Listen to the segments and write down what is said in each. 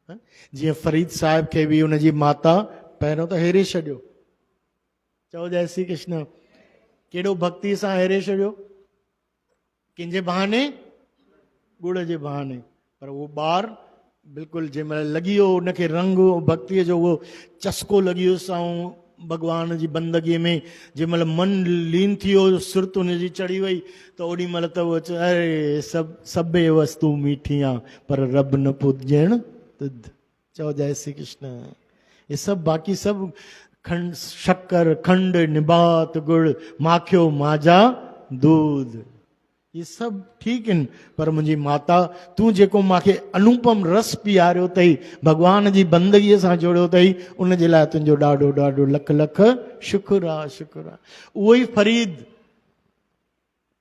जीअं फरीद साहिब खे बि हुनजी माता पहिरियों त हेरे छॾियो। चओ जय श्री कृष्ण। केॾो भक्ति सां हेरे छॾियो, कंहिंजे बहाने, गुड़ जे बहाने। पर उहो ॿारु बिल्कुलु जंहिं महिल लॻी वियो उनखे रंग भक्तीअ जो उहो चस्को लॻी वियुसि ऐं भॻवान जी बंदगीअ में जंहिं महिल मन लीन थी वियो, सुरत हुनजी चढ़ी वई, त ओॾी महिल त उहो चए अरे सभे वस्तु मीठी आहे पर रब न पुॼण तुध। चओ जय श्री कृष्ण। ये सभु बाक़ी सभु खंड शक्कर खंड निबात गुड़ माखियो माजा दूध, ये सभु ठीकु आहिनि, पर मुंहिंजी माता तूं जेको मूंखे अनुपम रस पीआरियो अथई, भॻवान जी बंदगीअ सां जोड़ियो अथई, उनजे लाइ तुंहिंजो ॾाढो ॾाढो लख लख शुक्र आहे, शुक्र आहे। उहो ई फरीद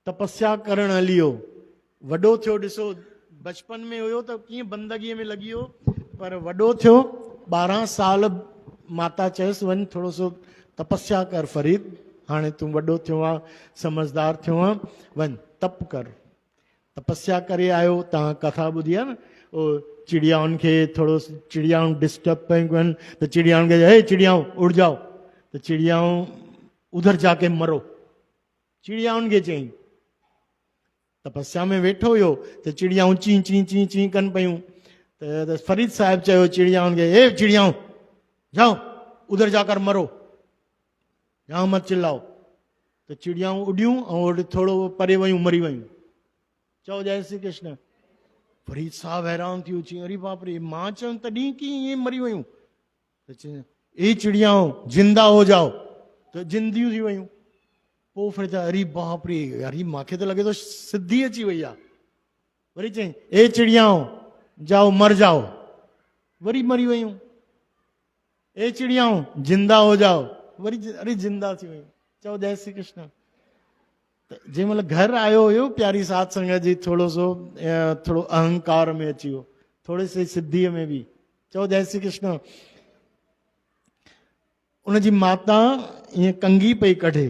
तपस्या करणु हली वियो, वॾो थियो। ॾिसो बचपन में हुयो त कीअं बंदगीअ में लॻी वियो, पर वॾो थियो 12 साल माता चयसि वञ थोरो सो तपस्या कर फरीद, हाणे तूं वॾो थियो आहे, समझदार थियो आहे, वञ तप कर। तपस्या करे आयो। तव्हां कथा ॿुधी आहे न, उहो चिड़ियाउनि खे थोरो चिड़ियाऊं डिस्टर्ब पियूं कनि त चिड़ियाउनि खे हे चिड़ियाऊं उड़ जाओ, त चिड़ियाऊं उधर जाके मरो, चिड़ियाउनि खे चई। तपस्या में वेठो हुयो त चिड़ियाऊं ची ची ची ची कनि पियूं, त फरीद साहिब चयो चिड़ियाउनि खे हे चिड़ियाऊं जाओ उधर जाकर मरो, यहाँ मत चिल्लाओ। त चिड़ियाऊं उॾियूं ऐं थोरो परे वयूं, मरी वयूं। चओ जय श्री कृष्ण। फरीद साहब हैरान थी अची, अरे बाप रे, मां चयो तॾहिं की ईअं मरी वयूं। त चई ए चिड़ियाऊं जिंदा हो जाओ, त जिंदियूं थी वयूं। पोइ फिर त अरे बाप रे, अरे मूंखे त लॻे थो सिद्धि अची वई आहे। वरी चई ए चिड़ियाऊं जाओ मर जाओ, वरी मरी वयूं। ए चिड़ियाऊं जिंदा हो जाओ, वरी अरे जिंदा थी वयूं। चओ जय श्री कृष्ण। त जंहिं महिल घर आयो हुयो प्यारी साध संगत जी, थोरो अहंकार में अची वियो, थोरे से सिद्धीअ में बि। चओ जय श्री कृष्ण। उनजी माता ईअं कंघी पई कढे,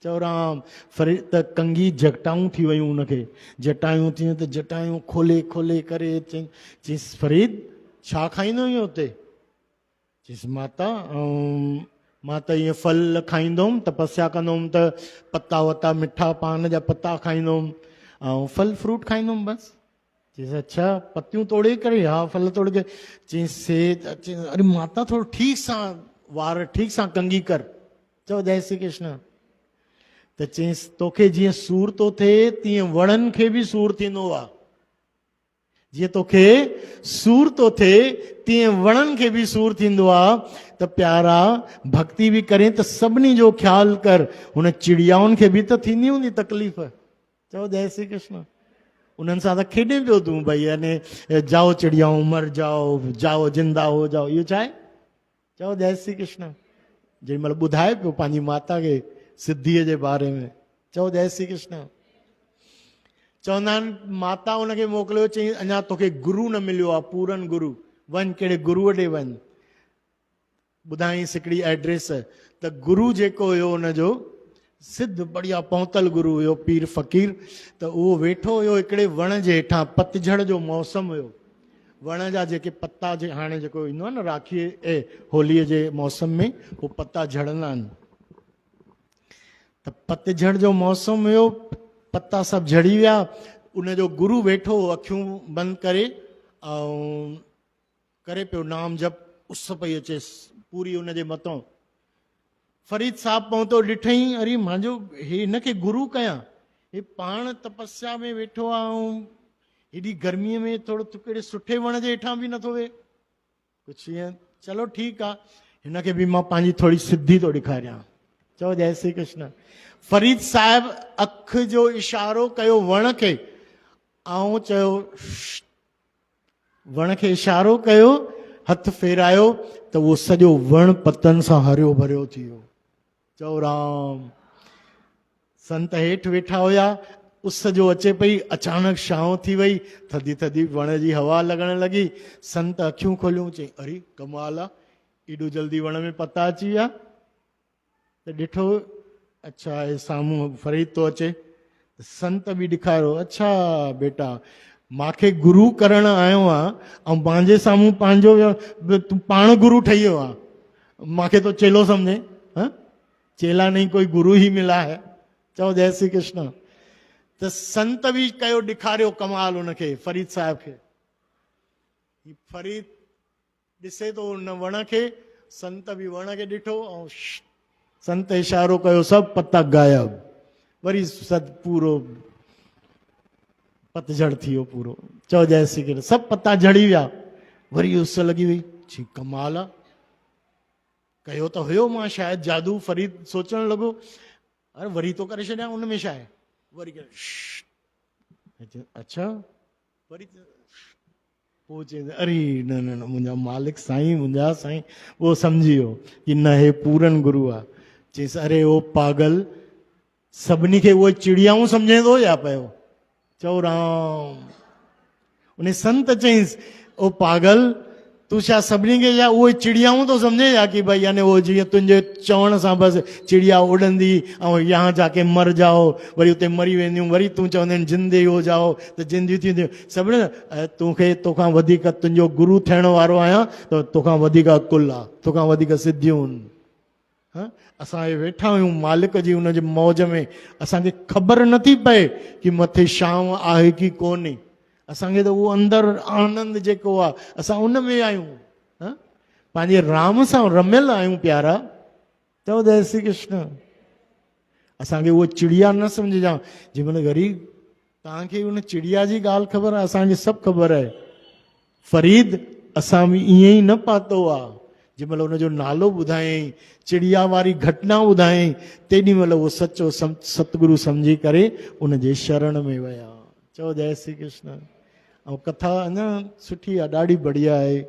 चओ राम। फरीद त कंघी जटाऊं थी वयूं, उनखे जटायूं थियूं त जटायूं खोले खोले करे चईसि फरीद छा खाईंदो हुई हुते? चईसि माता मां त ईअं फल खाईंदुमि, तपस्या कंदुमि त पत्ता वत्ता मिठा पान जा पत्ता खाईंदुमि ऐं फल फ्रूट खाईंदुमि बसि। चईसि अच्छा पतियूं तोड़े करे? हा फल तोड़े करे। चईसि अरे माता थोरो ठीक सां वार ठीक सां कंघी कर। चओ जय श्री कृष्ण। त चईसि तोखे जीअं सूर थो थिए तीअं वणनि खे बि सूर थींदो आहे, जीअं तोखे सूर थो थिए तीअं वणनि खे बि सूर थींदो आहे। त प्यारा भक्ति बि करें त सभिनी जो ख्यालु कर, हुन चिड़ियाउनि खे बि त थींदी हूंदी तकलीफ़। चओ जय श्री कृष्ण। उन्हनि सां त खेॾे पियो तूं भई, यानी जाओ चिड़ियाऊं मर जाओ, जाओ जिंदा हो जाओ, इहो छा आहे? चओ जय श्री कृष्ण। जेॾी महिल ॿुधाए पियो पंहिंजी माता खे सिद्धीअ जे बारे में। चओ जय श्री कृष्ण। चवंदा आहिनि माता हुनखे मोकिलियो, चई अञा तोखे गुरू न मिलियो आहे, पूरन गुरू, वञ कहिड़े गुरूअ ॾे वञ। ॿुधाईंसि हिकिड़ी एड्रेस, त गुरू जेको हुयो हुनजो सिद्ध बढ़िया पहुतल गुरू हुयो, पीर फ़कीर। त उहो वेठो हुयो हिकिड़े वण जे हेठां, पतझड़ जो मौसम हुयो, वण जा जेके पत्ता जे हाणे जेको ईंदो आहे न राखीअ होलीअ जे मौसम में उहो पत्ता झड़ंदा आहिनि, त पतझड़ जो मौसम हुयो, पत्ता सभु झड़ी विया। उनजो गुरू वेठो अखियूं बंदि करे ऐं करे पियो नाम जप, उस पई अचेसि पूरी उनजे मथां। फरीद साहब पहुतो, ॾिठई अरे मुंहिंजो हे हिनखे गुरू कयां, हे पाण तपस्या में वेठो आहे ऐं हेॾी गर्मीअ में थोरो कहिड़े सुठे वण जे हेठां बि नथो वेहे कुझु ईअं। चलो ठीकु आहे, हिनखे बि मां पंहिंजी थोरी सिद्धि थो ॾेखारियां। चओ जय श्री कृष्ण। फरीद साहिब अख जो इशारो कयो वण खे ऐं चयो, वण खे इशारो कयो, हथ फेरायो त उहो सॼो वण पतनि सां हरियो भरियो थी वियो। चओ राम। संत हेठि वेठा हुया, उस जो अचे पई, अचानक छांव थी वई, थधी थधी वण जी हवा लॻण लॻी। संत अखियूं खोलियूं, चई अरे कमाल आहे, एॾो जल्दी वण में पता अची विया। त ॾिठो अच्छा हे साम्हूं फरीद थो अचे, संत बि ॾेखारियो, अच्छा बेटा मूंखे गुरू करण आयो आहे ऐं पंहिंजे साम्हूं पंहिंजो तूं पाण गुरू ठही वियो आहे, मूंखे तो चेलो सम्झे? हाँ, चेला नहीं कोई गुरु ही मिला है। चओ जय श्री कृष्ण। त संत भी कयो ॾेखारियो कमाल उनखे फरीद साहिब खे। फरीद ॾिसे तो उन वण खे, संत भी वण खे ॾिठो ऐं संत इशारो कयो, सभु पता गायब। वरी सद पूरो पतझड़ थी वियो पूरो। चओ जय श्री कृष्ण। सभु पता झड़ी विया। वरी उस लॻी वई, छी कमाल आहे, कयो त हुयो मां शायदि जादू। फरीद सोचण लॻो अरे वरी तो करे छॾियां, उन में छा आहे? वरी अच्छा वरी पोइ चई अरे न न न मुंहिंजा मालिक साईं, मुंहिंजा साईं। उहो सम्झी वियो कि न हे पूरन गुरू आहे। चईसि अरे ओ पागल, सभिनी खे उहे चिड़ियाऊं सम्झे थो या पियो? चओ राम। उन संत चईंसि ओ पागल, तू छा सभिनी खे या उहे चिड़ियाऊं तो समझे या कि भाई यानी वो जीअं तुंहिंजे चवण सां बसि चिड़िया उड़ंदी ऐं यहाँ जाके मर जाओ, वरी उते मरी वेंदियूं, वरी तूं चवंदा आहिनि जिंदे हो जाओ त जिंदियूं थींदियूं सभिनी। तोखे तोखां वधीक तुंहिंजो गुरू थियण वारो आहियां त तोखां वधीक अकुल आहे, तोखां वधीक सिद्धियूं आहिनि। हाँ, असां वेठा आहियूं मालिक जी उनजे मौज में, असांखे ख़बर नथी पए कि मथे छांव आहे कि कोन्हे। असांखे त उहो अंदरि आनंद जेको आहे असां उन में आहियूं। पंहिंजे राम सां रमियल आहियूं प्यारा। चओ जय श्री कृष्ण। असांखे उहो चिड़िया न सम्झजां। जंहिंमहिल वरी तव्हांखे उन चिड़िया जी ॻाल्हि ख़बर आहे, असांखे सभु ख़बर आहे। फरीद असां बि ईअं ई न पातो आहे। जंहिंमहिल उनजो नालो ॿुधायईं, चिड़िया वारी घटना ॿुधायईं, तेॾी महिल उहो सचो सतगुरु सम्झी करे उनजे शरण में विया। चओ जय श्री कृष्ण। ऐं कथा अञा सुठी आहे, ॾाढी बढ़िया आहे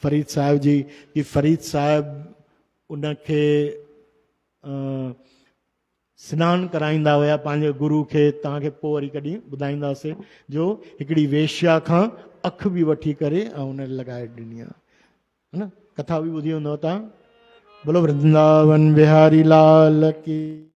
फरीद साहिब जी। कि फरीद साहिब उनखे सनानु कराईंदा हुया पंहिंजे गुरू खे। तव्हांखे पोइ वरी कॾहिं ॿुधाईंदासीं। जो हिकिड़ी वेश्या खां अखि बि वठी करे ऐं उन लॻाए ॾिनी आहे, है न। कथा बि ॿुधी हूंदव तव्हां। बोलो वृंदावन बिहारी लाल की।